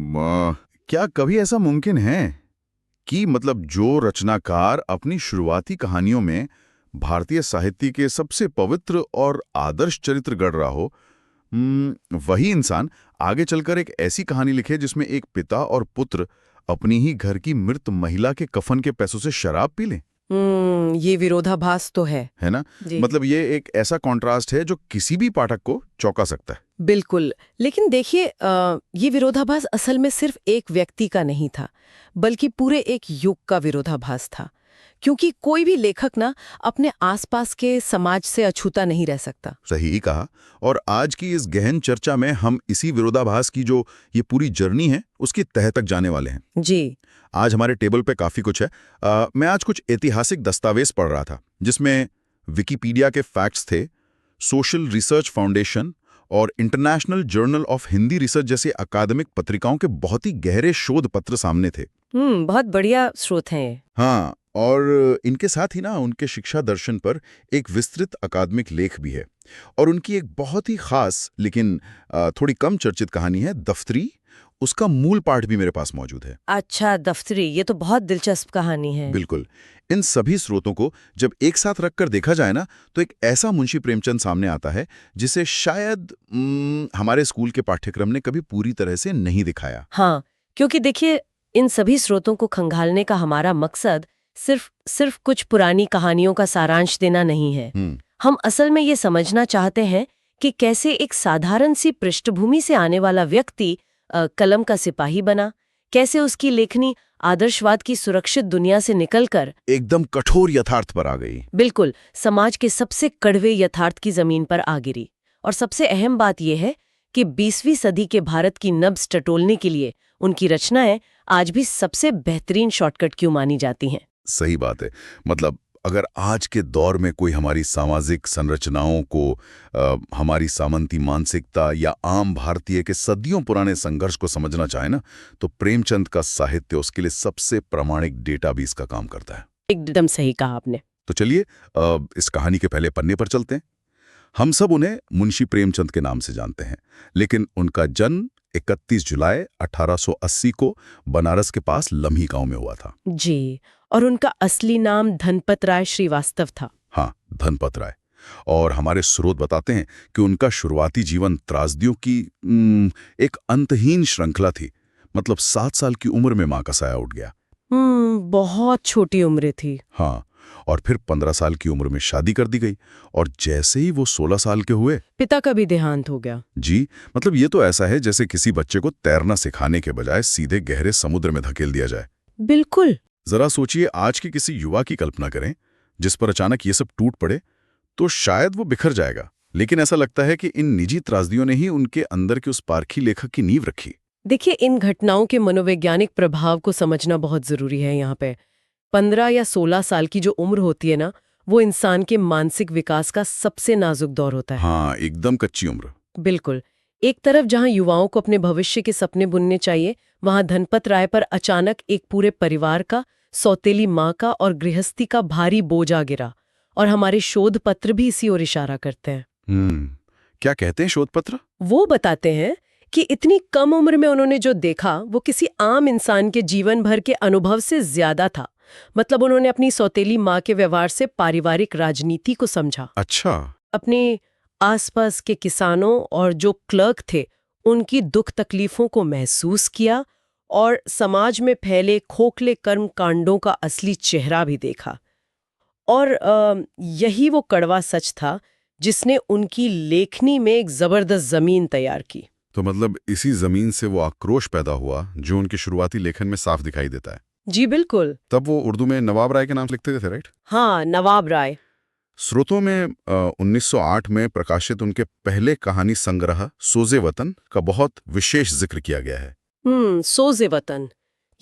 क्या कभी ऐसा मुमकिन है कि मतलब जो रचनाकार अपनी शुरुआती कहानियों में भारतीय साहित्य के सबसे पवित्र और आदर्श चरित्र गढ़ रहा हो, वही इंसान आगे चलकर एक ऐसी कहानी लिखे जिसमें एक पिता और पुत्र अपनी ही घर की मृत महिला के कफन के पैसों से शराब पी लें? ये विरोधाभास तो है ना? जी। मतलब ये एक ऐसा कॉन्ट्रास्ट है जो किसी भी पाठक को चौंका सकता है। बिल्कुल। लेकिन देखिए, ये विरोधाभास असल में सिर्फ एक व्यक्ति का नहीं था, बल्कि पूरे एक युग का विरोधाभास था। क्योंकि कोई भी लेखक ना अपने आसपास के समाज से अछूता नहीं रह सकता। सही ही कहा। और आज की इस गहन चर्चा में हम इसी विरोधाभास की जो ये पूरी जर्नी है उसकी तह तक जाने वाले हैं। जी। आज हमारे टेबल पे काफी कुछ है। मैं आज कुछ ऐतिहासिक दस्तावेज पढ़ रहा था जिसमें विकिपीडिया के फैक्ट्स थे, सोशल रिसर्च फाउंडेशन और international journal of Hindi research जैसे अकादमिक पत्रिकाओं के बहुत ही गहरे शोध पत्र सामने थे। बहुत बढ़िया स्रोत हैं ये। हाँ, और इनके साथ ही ना उनके शिक्षा दर्शन पर एक विस्तृत अकादमिक लेख भी है। और उनकी एक बहुत ही खास लेकिन थोड़ी कम चर्चित कहानी है दफ्तरी। उसका मूल पाठ भी मेरे पास मौजूद है। अच्छा, दफ्तरी, ये तो बहुत दिलचस्प कहानी है। बिल्कुल। इन सभी स्रोतों को जब एक साथ रखकर देखा जाए ना, तो एक ऐसा मुंशी प्रेमचंद सामने आता है जिसे शायद हमारे स्कूल के पाठ्यक्रम ने कभी पूरी तरह से नहीं दिखाया। हाँ, क्योंकि देखिए, इन सभी स्रोतों को खंगालने का हमारा मकसद सिर्फ कुछ पुरानी कहानियों का सारांश देना नहीं है। हम असल में ये समझना चाहते हैं कि कैसे एक साधारण सी पृष्ठभूमि से आने वाला व्यक्ति कलम का सिपाही बना, कैसे उसकी लेखनी आदर्शवाद की सुरक्षित दुनिया से निकलकर एकदम कठोर यथार्थ पर आ गई। बिल्कुल समाज के सबसे कड़वे यथार्थ की जमीन पर आ गिरी। और सबसे अहम बात यह है कि 20वीं सदी के भारत की नब्ज टटोलने के लिए उनकी रचनाएं आज भी सबसे बेहतरीन शॉर्टकट क्यों मानी जाती हैं। सही बात है। मतलब अगर आज के दौर में कोई हमारी सामाजिक संरचनाओं को, हमारी सामंती मानसिकता या आम भारतीय के सदियों पुराने संघर्ष को समझना चाहे ना, तो प्रेमचंद का साहित्य उसके लिए सबसे प्रामाणिक डेटाबेस का काम करता है। एकदम सही कहा आपने। तो चलिए इस कहानी के पहले पन्ने पर चलते हैं। हम सब उन्हें मुंशी प्रेमचंद के नाम से जानते हैं, लेकिन उनका जन्म 31 जुलाई 1880 को बनारस के पास लम्ही गांव में हुआ था। जी, और उनका असली नाम धनपत राय श्रीवास्तव था। हाँ, धनपत राय। और हमारे स्रोत बताते हैं कि उनका शुरुआती जीवन त्रासदियों की एक अंतहीन श्रृंखला थी। मतलब 7 साल की उम्र में मां का साया उठ गया। बहुत छोटी उम्र थी। हाँ, और फिर 15 साल की उम्र में शादी कर दी गई, और जैसे ही वो 16 साल के हुए, पिता का भी देहांत हो गया। जी, मतलब ये तो ऐसा है जैसे किसी बच्चे को तैरना सिखाने के बजाय सीधे गहरे समुद्र में धकेल दिया जाए। बिल्कुल। जरा सोचिए, आज के किसी युवा की कल्पना करें जिस पर अचानक ये सब टूट पड़े, तो शायद वो बिखर जाएगा। लेकिन ऐसा लगता है कि इन निजी त्रासदियों ने ही उनके अंदर के उस पारखी लेखक की नींव रखी। देखिए, इन घटनाओं के मनोवैज्ञानिक प्रभाव को समझना बहुत जरूरी है। यहाँ पे 15 या 16 साल की जो उम्र होती है ना, वो इंसान के मानसिक विकास का सबसे नाजुक दौर होता है। हाँ, एकदम कच्ची उम्र। बिल्कुल। एक तरफ जहां युवाओं को अपने भविष्य के सपने बुनने चाहिए, वहां धनपत राय पर अचानक एक पूरे परिवार का, सौतेली माँ का और गृहस्थी का भारी बोझ आ गिरा। और हमारे शोध पत्र भी इसी ओर इशारा करते हैं। क्या कहते हैं शोध पत्र? वो बताते हैं कि इतनी कम उम्र में उन्होंने जो देखा वो किसी आम इंसान के जीवन भर के अनुभव से ज्यादा था। मतलब उन्होंने अपनी सौतेली माँ के व्यवहार से पारिवारिक राजनीति को समझा। अच्छा। अपने आसपास के किसानों और जो क्लर्क थे उनकी दुख तकलीफों को महसूस किया, और समाज में फैले खोखले कर्म कांडों का असली चेहरा भी देखा। और यही वो कड़वा सच था जिसने उनकी लेखनी में एक जबरदस्त जमीन तैयार की। तो मतलब इसी जमीन से वो आक्रोश पैदा हुआ जो उनकी शुरुआती लेखन में साफ दिखाई देता है। जी बिल्कुल। तब वो उर्दू में नवाब राय के नाम से लिखते थे, राइट? हाँ, नवाब राय। स्रोतों में 1908 में प्रकाशित उनके पहले कहानी संग्रह सोजे वतन का बहुत विशेष जिक्र किया गया है। सोजे वतन,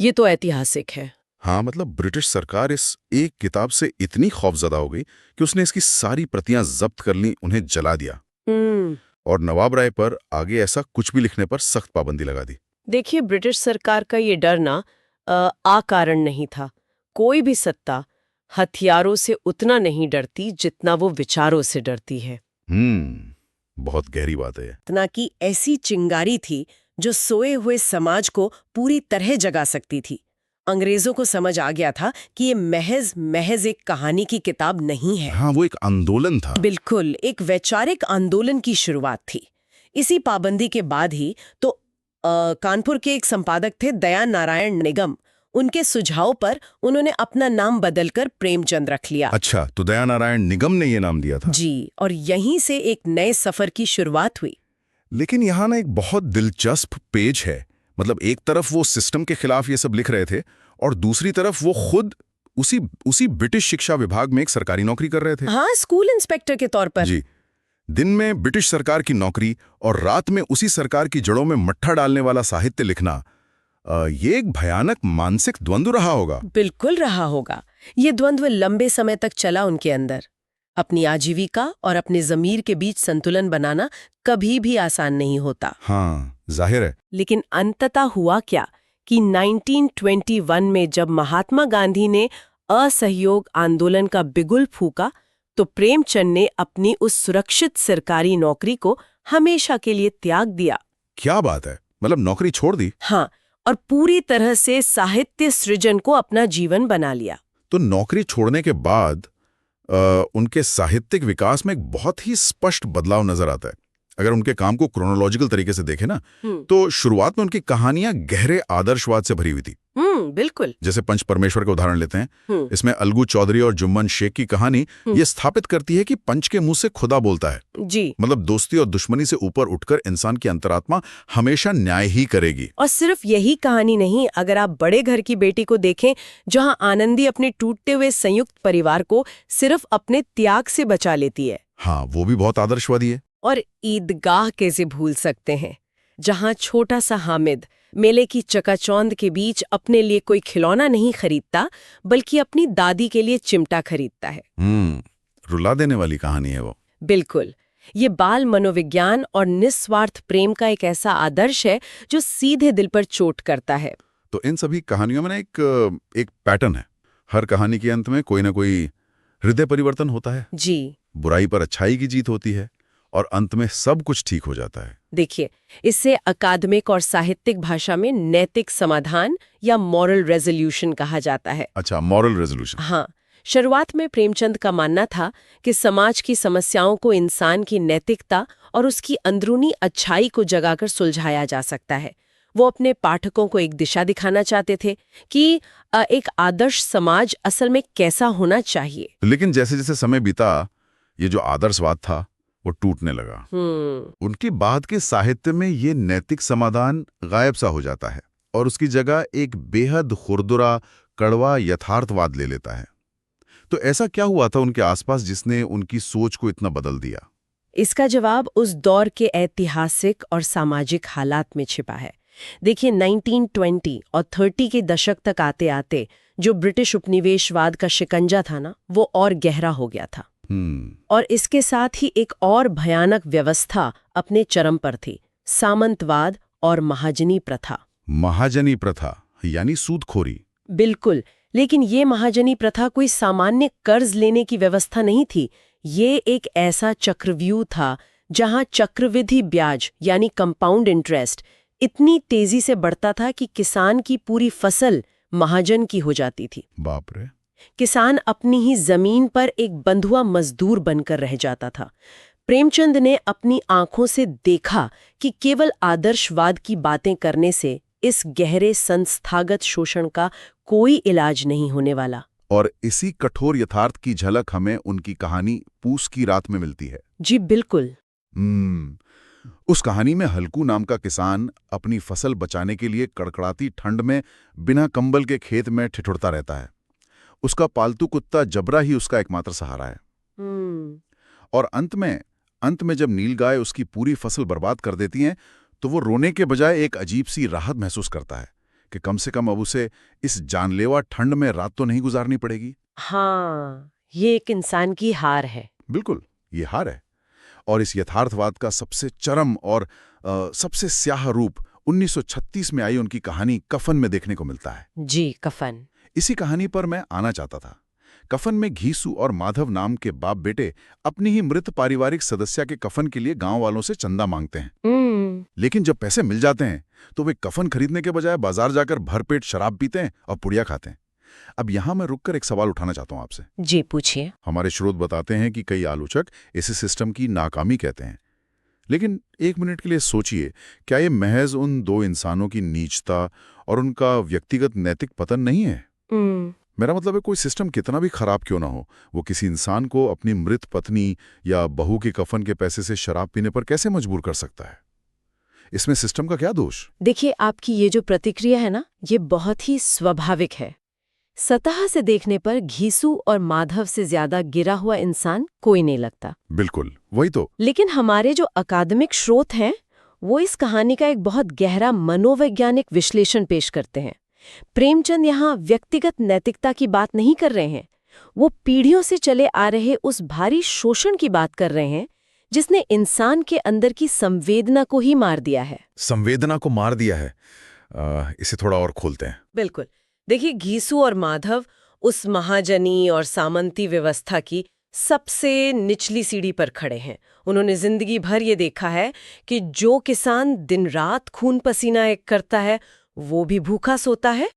ये तो ऐतिहासिक है। हाँ, मतलब ब्रिटिश सरकार इस एक किताब से इतनी खौफजदा हो गई कि उसने इसकी सारी प्रतियां जब्त कर ली, उन्हें जला दिया। और नवाब राय पर आगे ऐसा कुछ भी लिखने पर सख्त पाबंदी लगा दी। देखिए, ब्रिटिश सरकार का ये डर ना अकारण नहीं था। कोई भी सत्ता हथियारों से उतना नहीं डरती जितना वो विचारों से डरती है। बहुत गहरी बात है। इतना कि ऐसी चिंगारी थी जो सोए हुए समाज को पूरी तरह जगा सकती थी। अंग्रेजों को समझ आ गया था कि ये महज महज एक कहानी की किताब नहीं है। हाँ, वो एक आंदोलन था। बिल्कुल, एक वैचारिक आंदोलन की शुरुआत थी। इसी पाबंदी के बाद ही तो कानपुर के एक संपादक थे दया नारायण निगम। उनके सुझाव पर उन्होंने अपना नाम बदलकर प्रेमचंद रख लिया। अच्छा, तो दया नारायण निगम ने ये नाम दिया था। जी, और यहीं से एक नए सफर की शुरुआत हुई। लेकिन यहाँ ना एक बहुत दिलचस्प पेज है। मतलब एक तरफ वो सिस्टम के खिलाफ ये सब लिख रहे थे और दूसरी तरफ वो खुद उसी ब्रिटिश शिक्षा विभाग में एक सरकारी नौकरी कर रहे थे। हाँ, स्कूल इंस्पेक्टर के तौर पर। जी, दिन में ब्रिटिश सरकार की नौकरी और रात में उसी सरकार की जड़ों में मट्ठा डालने वाला साहित्य लिखना, ये एक भयानक मानसिक द्वंद्व रहा होगा। बिल्कुल रहा होगा। ये द्वंद्व लंबे समय तक चला उनके अंदर। अपनी आजीविका और अपने ज़मीर के बीच संतुलन बनाना कभी भी आसान नहीं होता। हाँ, जाहिर है। लेकिन अंततः हुआ क्या कि 1921 में जब महात्मा गांधी ने असहयोग आंदोलन का बिगुल फूका, तो प्रेमचंद ने अपनी उस सुरक्षित सरकारी नौकरी को हमेशा के लिए त्याग दिया। क्या बात है, मतलब नौकरी छोड़ दी? हाँ, और पूरी तरह से साहित्य सृजन को अपना जीवन बना लिया। तो नौकरी छोड़ने के बाद उनके साहित्यिक विकास में एक बहुत ही स्पष्ट बदलाव नजर आता है। अगर उनके काम को क्रोनोलॉजिकल तरीके से देखें ना, तो शुरुआत में उनकी कहानियां गहरे आदर्शवाद से भरी हुई थी। बिल्कुल। जैसे पंच परमेश्वर का उदाहरण लेते हैं, इसमें अलगू चौधरी और जुम्मन शेख की कहानी ये स्थापित करती है कि पंच के मुंह से खुदा बोलता है। जी। मतलब दोस्ती और दुश्मनी से ऊपर उठकर इंसान की अंतरात्मा हमेशा न्याय ही करेगी। और सिर्फ यही कहानी नहीं, अगर आप बड़े घर की बेटी को देखें, जहां आनंदी अपने टूटते हुए संयुक्त परिवार को सिर्फ अपने त्याग से बचा लेती है। हाँ, वो भी बहुत आदर्शवादी है। और ईदगाह कैसे भूल सकते हैं, जहां छोटा सा हामिद मेले की चकाचौंध के बीच अपने लिए कोई खिलौना नहीं खरीदता, बल्कि अपनी दादी के लिए चिमटा खरीदता है। रुला देने वाली कहानी है वो। बिल्कुल, ये बाल मनोविज्ञान और निस्वार्थ प्रेम का एक ऐसा आदर्श है जो सीधे दिल पर चोट करता है। तो इन सभी कहानियों में ना एक पैटर्न है। हर कहानी के अंत में कोई ना कोई हृदय परिवर्तन होता है। जी। बुराई पर अच्छाई की जीत होती है और अंत में सब कुछ ठीक हो जाता है। देखिए, इससे अकादमिक और साहित्यिक भाषा में नैतिक समाधान या मॉरल रेजोल्यूशन कहा जाता है। अच्छा, मॉरल रेजोल्यूशन। हाँ, शुरुआत में प्रेमचंद का मानना था कि समाज की समस्याओं को इंसान की नैतिकता और उसकी अंदरूनी अच्छाई को जगाकर सुलझाया जा सकता है। वो अपने पाठकों को एक दिशा दिखाना चाहते थे कि एक आदर्श समाज असल में कैसा होना चाहिए। लेकिन जैसे जैसे समय बीता, ये जो आदर्शवाद था वो टूटने लगा। उनकी बाद के साहित्य में ये नैतिक समाधान गायब सा हो जाता है और उसकी जगह एक बेहद खुरदुरा, कड़वा यथार्थवाद ले लेता है। तो ऐसा क्या हुआ था उनके आसपास जिसने उनकी सोच को इतना बदल दिया? इसका जवाब उस दौर के ऐतिहासिक और सामाजिक हालात में छिपा है। देखिए, 1920 और 30 के दशक तक आते आते जो ब्रिटिश उपनिवेशवाद का शिकंजा था ना, वो और गहरा हो गया था। और इसके साथ ही एक और भयानक व्यवस्था अपने चरम पर थी, सामंतवाद और महाजनी प्रथा। महाजनी प्रथा यानी सूदखोरी। बिल्कुल, लेकिन ये महाजनी प्रथा कोई सामान्य कर्ज लेने की व्यवस्था नहीं थी। ये एक ऐसा चक्रव्यूह था जहां चक्रवृद्धि ब्याज यानी कंपाउंड इंटरेस्ट इतनी तेजी से बढ़ता था कि किसान की पूरी फसल महाजन की हो जाती थी। बाप रे। किसान अपनी ही जमीन पर एक बंधुआ मजदूर बनकर रह जाता था। प्रेमचंद ने अपनी आंखों से देखा कि केवल आदर्शवाद की बातें करने से इस गहरे संस्थागत शोषण का कोई इलाज नहीं होने वाला। और इसी कठोर यथार्थ की झलक हमें उनकी कहानी पूस की रात में मिलती है। जी बिल्कुल। उस कहानी में हल्कू नाम का किसान अपनी फसल बचाने के लिए कड़कड़ाती ठंड में बिना कंबल के खेत में ठिठुरता रहता है। उसका पालतू कुत्ता जबरा ही उसका एकमात्र सहारा है। और अंत में जब नीलगाय उसकी पूरी फसल बर्बाद कर देती हैं, तो वो रोने के बजाय एक अजीब सी राहत महसूस करता है कि कम से कम अब उसे इस जानलेवा ठंड में रात तो नहीं गुजारनी पड़ेगी। हाँ, ये एक इंसान की हार है। बिल्कुल, ये हार है। और इस यथार्थवाद का सबसे चरम और सबसे स्याह रूप 1936 में आई उनकी कहानी कफन में देखने को मिलता है। जी, कफन। इसी कहानी पर मैं आना चाहता था कफन में घीसू और माधव नाम के बाप बेटे अपनी ही मृत पारिवारिक सदस्य के कफन के लिए गांव वालों से चंदा मांगते हैं। लेकिन जब पैसे मिल जाते हैं तो वे कफन खरीदने के बजाय बाजार जाकर भरपेट शराब पीते हैं और पुड़िया खाते हैं। अब यहां मैं रुककर एक सवाल उठाना चाहता हूं आपसे। जी पूछिए। हमारे स्रोत बताते हैं कि कई आलोचक इस सिस्टम की नाकामी कहते हैं, लेकिन एक मिनट के लिए सोचिए, क्या ये महज उन दो इंसानों की नीचता और उनका व्यक्तिगत नैतिक पतन नहीं है? मेरा मतलब है, कोई सिस्टम कितना भी खराब क्यों ना हो, वो किसी इंसान को अपनी मृत पत्नी या बहू के कफन के पैसे से शराब पीने पर कैसे मजबूर कर सकता है? इसमें सिस्टम का क्या दोष? देखिए, आपकी ये जो प्रतिक्रिया है ना, ये बहुत ही स्वाभाविक है। सतह से देखने पर घीसू और माधव से ज्यादा गिरा हुआ इंसान कोई नहीं लगता। बिल्कुल, वही तो। लेकिन हमारे जो अकादमिक स्रोत हैं, वो इस कहानी का एक बहुत गहरा मनोवैज्ञानिक विश्लेषण पेश करते हैं। प्रेमचंद यहाँ व्यक्तिगत नैतिकता की बात नहीं कर रहे हैं, वो पीढ़ियों से चले आ रहे उस भारी शोषण की बात कर रहे हैं जिसने इंसान के अंदर की संवेदना को ही मार दिया है। संवेदना को मार दिया है? इसे थोड़ा और खोलते हैं। बिल्कुल। देखिए, घीसू और माधव उस महाजनी और सामंती व्यवस्था की सबसे निचली सीढ़ी पर खड़े हैं। उन्होंने जिंदगी भर ये देखा है कि जो किसान दिन रात खून पसीना एक करता है वो भी भूखा सोता है,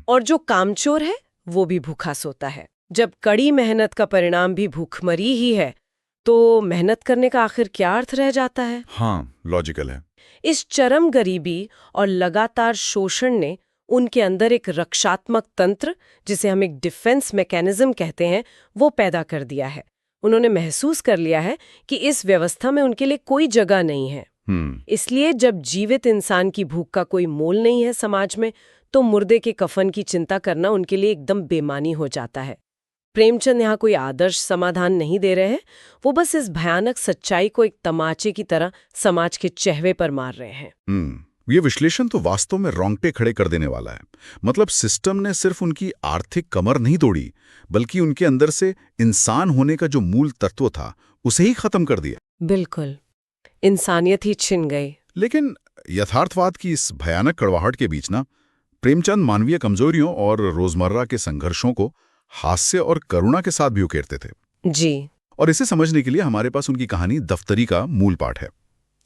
और जो कामचोर है वो भी भूखा सोता है। जब कड़ी मेहनत का परिणाम भी भूखमरी ही है, तो मेहनत करने का आखिर क्या अर्थ रह जाता है? हाँ, लॉजिकल है। इस चरम गरीबी और लगातार शोषण ने उनके अंदर एक रक्षात्मक तंत्र, जिसे हम एक डिफेंस मैकेनिज्म कहते हैं, वो पैदा कर दिया है। उन्होंने महसूस कर लिया है कि इस व्यवस्था में उनके लिए कोई जगह नहीं है। इसलिए जब जीवित इंसान की भूख का कोई मोल नहीं है समाज में, तो मुर्दे के कफन की चिंता करना उनके लिए एकदम बेमानी हो जाता है। प्रेमचंद यहाँ कोई आदर्श समाधान नहीं दे रहे हैं, वो बस इस भयानक सच्चाई को एक तमाचे की तरह समाज के चेहरे पर मार रहे हैं। ये विश्लेषण तो वास्तव में रोंगटे खड़े कर देने वाला है। मतलब सिस्टम ने सिर्फ उनकी आर्थिक कमर नहीं तोड़ी, बल्कि उनके अंदर से इंसान होने का जो मूल तत्व था उसे ही खत्म कर दिया। बिल्कुल, इंसानियत ही छिन गई। लेकिन यथार्थवाद की इस भयानक कड़वाहट के बीच ना, प्रेमचंद मानवीय कमजोरियों और रोजमर्रा के संघर्षों को हास्य और करुणा के साथ भी उकेरते थे। जी। और इसे समझने के लिए हमारे पास उनकी कहानी दफ्तरी का मूल पाठ है।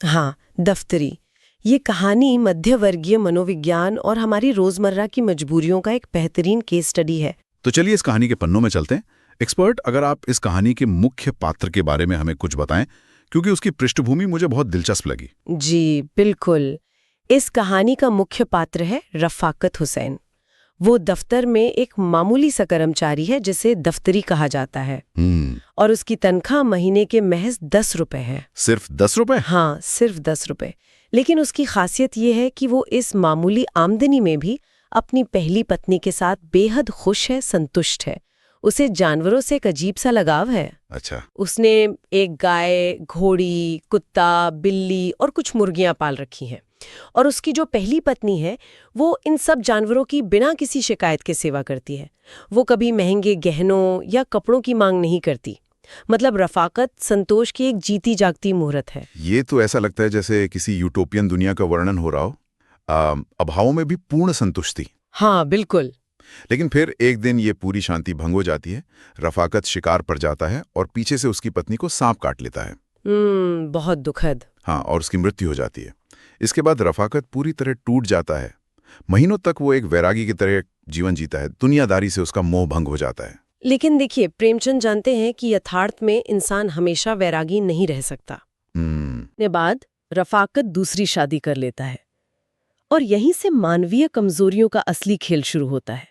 हाँ, दफ्तरी। ये कहानी मध्यवर्गीय मनोविज्ञान और हमारी रोजमर्रा की मजबूरियों का एक बेहतरीन केस स्टडी है। तो चलिए इस कहानी के पन्नों में चलते हैं। एक्सपर्ट, अगर आप इस कहानी के मुख्य पात्र के बारे में हमें कुछ बताएं, क्योंकि उसकी पृष्ठभूमि मुझे बहुत दिलचस्प लगी। जी बिल्कुल। इस कहानी का मुख्य पात्र है रफाकत हुसैन। वो दफ्तर में एक मामूली सा कर्मचारी है जिसे दफ्तरी कहा जाता है। और उसकी तनख्वाह महीने के महज 10 रुपए है। सिर्फ 10 रुपए? हाँ, सिर्फ 10 रुपए। लेकिन उसकी खासियत ये है कि वो इस मामूली आमदनी में भी अपनी पहली पत्नी के साथ बेहद खुश है, संतुष्ट है। उसे जानवरों से एक अजीब सा लगाव है। अच्छा। उसने एक गाय, घोड़ी, कुत्ता, बिल्ली और कुछ मुर्गियां पाल रखी हैं। और उसकी जो पहली पत्नी है, वो इन सब जानवरों की बिना किसी शिकायत के सेवा करती है। वो कभी महंगे गहनों या कपड़ों की मांग नहीं करती। मतलब रफाकत संतोष की एक जीती जागती मुहूर्त है। ये तो ऐसा लगता है जैसे किसी यूटोपियन दुनिया का वर्णन हो रहा हो। अभावों में भी पूर्ण संतुष्टि। हाँ बिल्कुल। लेकिन फिर एक दिन ये पूरी शांति भंग हो जाती है। रफाकत शिकार पर जाता है और पीछे से उसकी पत्नी को सांप काट लेता है। बहुत दुखद। हाँ, और उसकी मृत्यु हो जाती है। इसके बाद रफाकत पूरी तरह टूट जाता है। महीनों तक वो एक वैरागी की तरह जीवन जीता है। दुनियादारी से उसका मोह भंग हो जाता है। लेकिन देखिए, प्रेमचंद जानते हैं कि यथार्थ में इंसान हमेशा वैरागी नहीं रह सकता। ने बाद रफाकत दूसरी शादी कर लेता है और यहीं से मानवीय कमजोरियों का असली खेल शुरू होता है।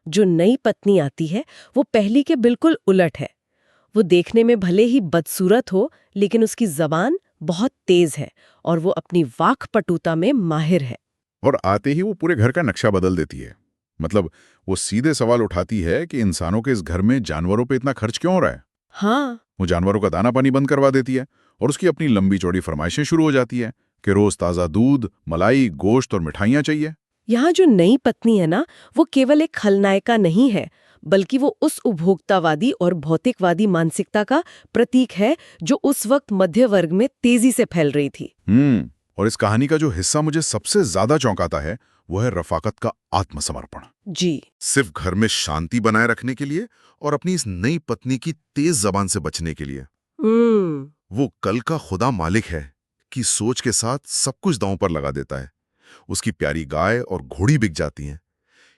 जो नई पत्नी आती है वो पहली के बिल्कुल उलट है। वो देखने में भले ही बदसूरत हो, लेकिन उसकी जबान बहुत तेज है और वो अपनी वाक्पटुता में माहिर है। और आते ही वो पूरे घर का नक्शा बदल देती है। मतलब वो सीधे सवाल उठाती है कि इंसानों के इस घर में जानवरों पे इतना खर्च क्यों हो रहा है। हाँ, वो जानवरों का दाना पानी बंद करवा देती है और उसकी अपनी लंबी चौड़ी फरमाइशें शुरू हो जाती है कि रोज ताज़ा दूध, मलाई, गोश्त और मिठाइयाँ चाहिए। यहाँ जो नई पत्नी है ना, वो केवल एक खलनायिका नहीं है, बल्कि वो उस उपभोक्तावादी और भौतिकवादी मानसिकता का प्रतीक है जो उस वक्त मध्य वर्ग में तेजी से फैल रही थी। और इस कहानी का जो हिस्सा मुझे सबसे ज्यादा चौंकाता है वो है रफाकत का आत्मसमर्पण। जी। सिर्फ घर में शांति बनाए रखने के लिए और अपनी इस नई पत्नी की तेज जबान से बचने के लिए। वो कल का खुदा मालिक है कि सोच के साथ सब कुछ दांव पर लगा देता है। उसकी प्यारी गाय और घोड़ी बिक जाती हैं।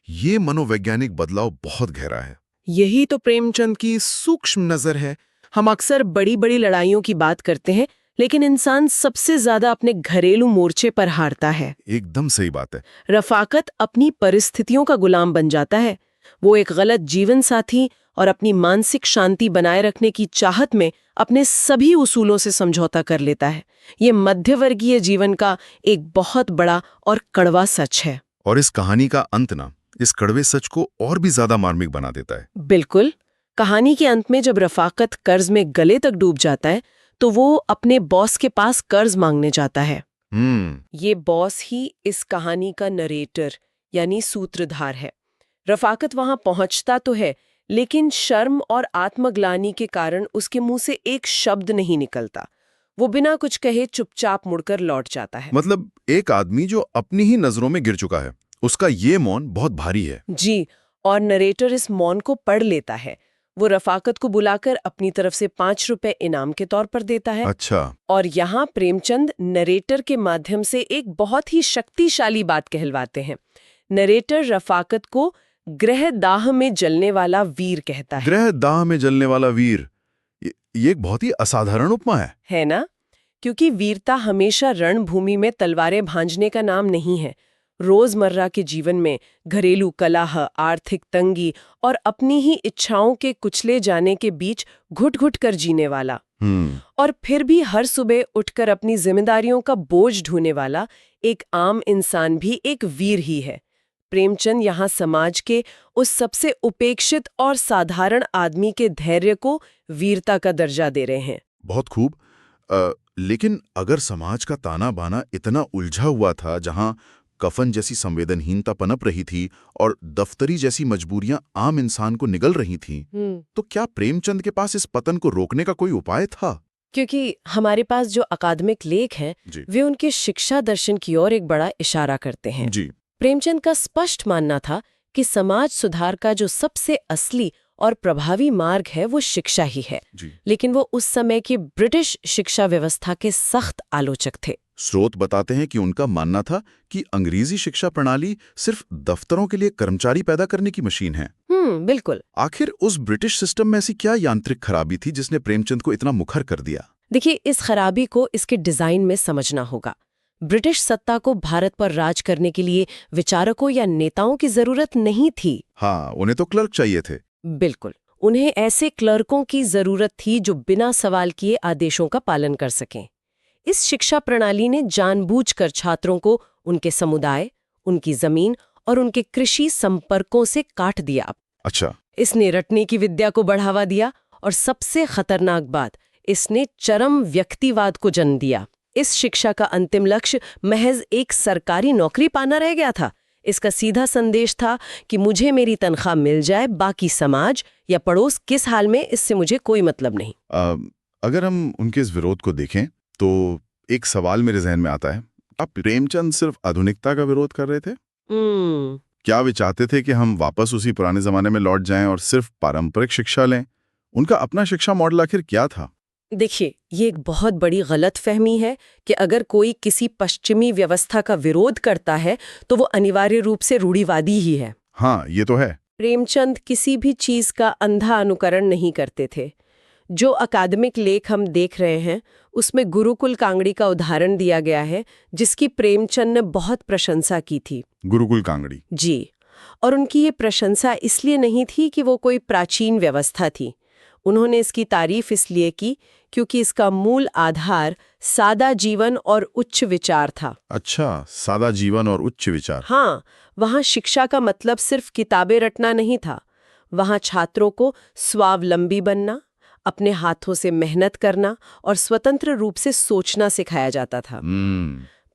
ये मनोवैज्ञानिक बदलाव बहुत गहरा है। यही तो प्रेमचंद की सूक्ष्म नजर है। हम अक्सर बड़ी बड़ी लड़ाइयों की बात करते हैं, लेकिन इंसान सबसे ज्यादा अपने घरेलू मोर्चे पर हारता है। एकदम सही बात है। रफाकत अपनी परिस्थितियों का गुलाम बन जाता है। वो एक गलत जीवन साथी और अपनी मानसिक शांति बनाए रखने की चाहत में अपने सभी उसूलों से समझौता कर लेता है। ये मध्यवर्गीय जीवन का एक बहुत बड़ा और कड़वा सच है। और इस कहानी का अंत ना इस कड़वे सच को और भी ज्यादा मार्मिक बना देता है। बिल्कुल। कहानी के अंत में जब रफाकत कर्ज में गले तक डूब जाता है तो वो अपने बॉस के पास कर्ज मांगने जाता है। ये बॉस ही इस कहानी का नरेटर यानी सूत्रधार है। रफाकत वहां पहुंचता तो है, लेकिन शर्म और आत्मग्लानि के कारण उसके मुंह से एक शब्द नहीं निकलता। वो बिना कुछ कहे चुपचाप मुड़कर लौट जाता है। मतलब एक आदमी जो अपनी ही नजरों में गिर चुका है, उसका ये मौन बहुत भारी है। जी, और नरेटर इस मौन को पढ़ लेता है। वो रफाकत को बुलाकर अपनी तरफ से 5 रुपए इनाम के तौर पर देता है। अच्छा। और यहाँ प्रेमचंद नरेटर के माध्यम से एक बहुत ही शक्तिशाली बात कहलवाते हैं। नरेटर रफाकत को ग्रह दाह में जलने वाला वीर कहता है। ग्रह दाह में जलने वाला वीर, ये एक बहुत ही असाधारण उपमा है ना? क्योंकि वीरता हमेशा रणभूमि में तलवारें भांजने का नाम नहीं है। रोजमर्रा के जीवन में घरेलू कलह, आर्थिक तंगी और अपनी ही इच्छाओं के कुचले जाने के बीच घुट-घुट कर जीने वाला। और फिर भी हर सुबह उठकर अपनी जिम्मेदारियों का बोझ ढोने वाला एक आम इंसान भी एक वीर ही है। प्रेमचंद यहाँ समाज के उस सबसे उपेक्षित और साधारण आदमी के धैर्य को वीरता का दर्जा दे रहे हैं। बहुत खूब। लेकिन अगर समाज का ताना बाना इतना उलझा हुआ था, जहाँ कफन जैसी संवेदनहीनता पनप रही थी और दफ्तरी जैसी मजबूरियां आम इंसान को निगल रही थीं, तो क्या प्रेमचंद के पास इस पतन को रोकने का कोई उपाय था? क्योंकि हमारे पास जो अकादमिक लेख हैं, वे उनके शिक्षा दर्शन की ओर एक बड़ा इशारा करते हैं। जी। प्रेमचंद का स्पष्ट मानना था कि समाज सुधार का जो सबसे असली और प्रभावी मार्ग है वो शिक्षा ही है। लेकिन वो उस समय की ब्रिटिश शिक्षा व्यवस्था के सख्त आलोचक थे। स्रोत बताते हैं कि उनका मानना था कि अंग्रेजी शिक्षा प्रणाली सिर्फ दफ्तरों के लिए कर्मचारी पैदा करने की मशीन है। बिल्कुल। आखिर उस ब्रिटिश सिस्टम में ऐसी क्या यांत्रिक खराबी थी जिसने प्रेमचंद को इतना मुखर कर दिया? देखिए, इस खराबी को इसके डिजाइन में समझना होगा। ब्रिटिश सत्ता को भारत पर राज करने के लिए विचारकों या नेताओं की जरूरत नहीं थी। हाँ, उन्हें तो क्लर्क चाहिए थे। बिल्कुल। उन्हें ऐसे क्लर्कों की जरूरत थी जो बिना सवाल किए आदेशों का पालन कर सकें। इस शिक्षा प्रणाली ने जानबूझकर छात्रों को उनके समुदाय, उनकी जमीन और उनके कृषि संपर्कों से काट दिया। अच्छा। इसने रटने की विद्या को बढ़ावा दिया और सबसे खतरनाक बात, इसने चरम व्यक्तिवाद को जन्म दिया। इस शिक्षा का अंतिम लक्ष्य महज एक सरकारी नौकरी पाना रह गया था। इसका सीधा संदेश था कि मुझे मेरी तनख्वाह मिल जाए, बाकी समाज या पड़ोस किस हाल में, इससे मुझे कोई मतलब नहीं। अगर हम उनके इस विरोध को देखें तो एक सवाल मेरे जहन में आता है, आप प्रेमचंद सिर्फ आधुनिकता का विरोध कर रहे थे? क्या वे चाहते थे कि हम वापस उसी पुराने जमाने में लौट जाएं और सिर्फ पारंपरिक शिक्षा लें? उनका अपना शिक्षा मॉडल आखिर क्या था? देखिए, ये एक बहुत बड़ी गलतफहमी है कि अगर कोई किसी पश्चिमी व्यवस्था का विरोध करता है तो वो अनिवार्य रूप से रूढ़िवादी ही है। हाँ, ये तो है। प्रेमचंद किसी भी चीज का अंधा अनुकरण नहीं करते थे। जो अकादमिक लेख हम देख रहे हैं उसमें गुरुकुल कांगड़ी का उदाहरण दिया गया है, जिसकी प्रेमचंद ने बहुत प्रशंसा की थी। गुरुकुल कांगड़ी? जी। और उनकी ये प्रशंसा इसलिए नहीं थी कि वो कोई प्राचीन व्यवस्था थी। उन्होंने इसकी तारीफ इसलिए की क्योंकि इसका मूल आधार सादा जीवन और उच्च विचार था। अच्छा, सादा जीवन और उच्च विचार। हाँ, वहाँ शिक्षा का मतलब सिर्फ किताबें रटना नहीं था। वहाँ छात्रों को स्वावलंबी बनना, अपने हाथों से मेहनत करना और स्वतंत्र रूप से सोचना सिखाया जाता था।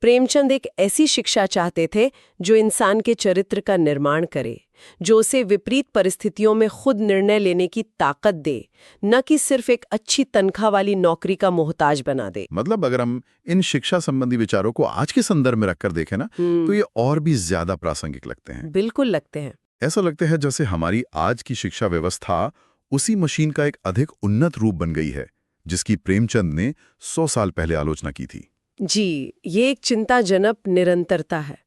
प्रेमचंद एक ऐसी शिक्षा चाहते थे जो इंसान के चरित्र का निर्माण करे, जो उसे विपरीत परिस्थितियों में खुद निर्णय लेने की ताकत दे, न कि सिर्फ एक अच्छी तनख्वाह वाली नौकरी का मोहताज बना दे। मतलब अगर हम इन शिक्षा संबंधी विचारों को आज के संदर्भ में रखकर देखें ना, तो ये और भी ज्यादा प्रासंगिक लगते हैं। बिल्कुल लगते हैं। ऐसा लगता है जैसे हमारी आज की शिक्षा व्यवस्था उसी मशीन का एक अधिक उन्नत रूप बन गई है जिसकी प्रेमचंद ने 100 साल पहले आलोचना की थी। जी, ये एक चिंताजनक निरंतरता है।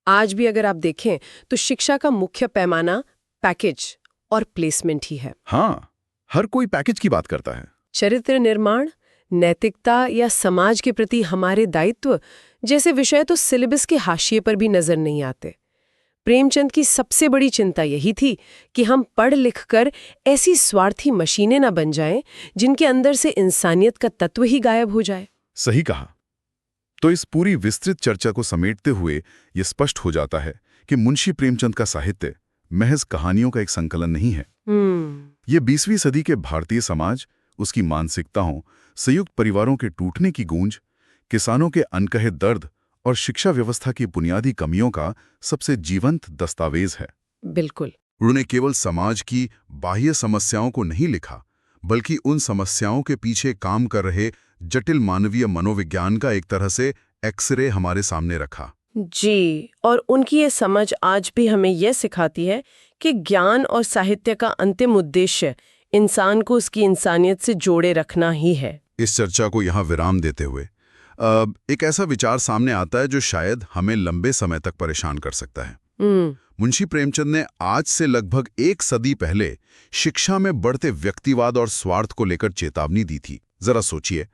आज भी अगर आप देखें तो शिक्षा का मुख्य पैमाना पैकेज और प्लेसमेंट ही है। हाँ, हर कोई पैकेज की बात करता है। चरित्र निर्माण, नैतिकता या समाज के प्रति हमारे दायित्व जैसे विषय तो सिलेबस के हाशिए पर भी नजर नहीं आते। प्रेमचंद की सबसे बड़ी चिंता यही थी कि हम पढ़ लिख कर ऐसी स्वार्थी मशीनें न बन जाएं जिनके अंदर से इंसानियत का तत्व ही गायब हो जाए। सही कहा। तो इस पूरी विस्तृत चर्चा को समेटते हुए ये स्पष्ट हो जाता है कि मुंशी प्रेमचंद का साहित्य महज कहानियों का एक संकलन नहीं है। ये 20वीं सदी के भारतीय समाज, उसकी मानसिकताओं, संयुक्त परिवारों के टूटने की गूंज, किसानों के अनकहे दर्द और शिक्षा व्यवस्था की बुनियादी कमियों का सबसे जीवंत दस्तावेज है। बिल्कुल। उन्होंने केवल समाज की बाह्य समस्याओं को नहीं लिखा, बल्कि उन समस्याओं के पीछे काम कर रहे जटिल मानवीय मनोविज्ञान का एक तरह से एक्सरे हमारे सामने रखा। जी, और उनकी ये समझ आज भी हमें यह सिखाती है कि ज्ञान और साहित्य का अंतिम उद्देश्य इंसान को उसकी इंसानियत से जोड़े रखना ही है। इस चर्चा को यहाँ विराम देते हुए एक ऐसा विचार सामने आता है जो शायद हमें लंबे समय तक परेशान कर सकता है। मुंशी प्रेमचंद ने आज से लगभग 1 सदी पहले शिक्षा में बढ़ते व्यक्तिवाद और स्वार्थ को लेकर चेतावनी दी थी। जरा सोचिए,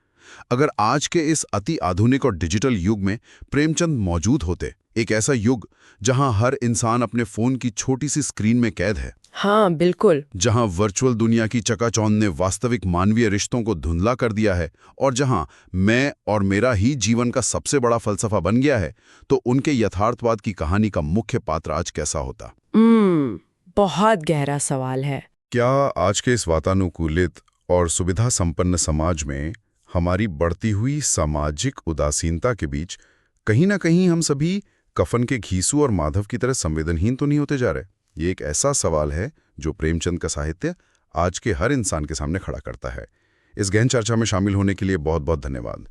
अगर आज के इस अति आधुनिक और डिजिटल युग में प्रेमचंद मौजूद होते, एक ऐसा युग जहां हर इंसान अपने फोन की छोटी सी स्क्रीन में कैद है। हाँ, बिल्कुल। जहां वर्चुअल दुनिया की चकाचौंध ने वास्तविक मानवीय रिश्तों को धुंधला कर दिया है और जहां मैं और मेरा ही जीवन का सबसे बड़ा फलसफा बन गया है, तो उनके यथार्थवाद की कहानी का मुख्य पात्र आज कैसा होता? बहुत गहरा सवाल है। क्या आज के इस वातानुकूलित और सुविधा संपन्न समाज में हमारी बढ़ती हुई सामाजिक उदासीनता के बीच कहीं ना कहीं हम सभी कफन के घीसू और माधव की तरह संवेदनहीन तो नहीं होते जा रहे? ये एक ऐसा सवाल है जो प्रेमचंद का साहित्य आज के हर इंसान के सामने खड़ा करता है। इस गहन चर्चा में शामिल होने के लिए बहुत बहुत धन्यवाद।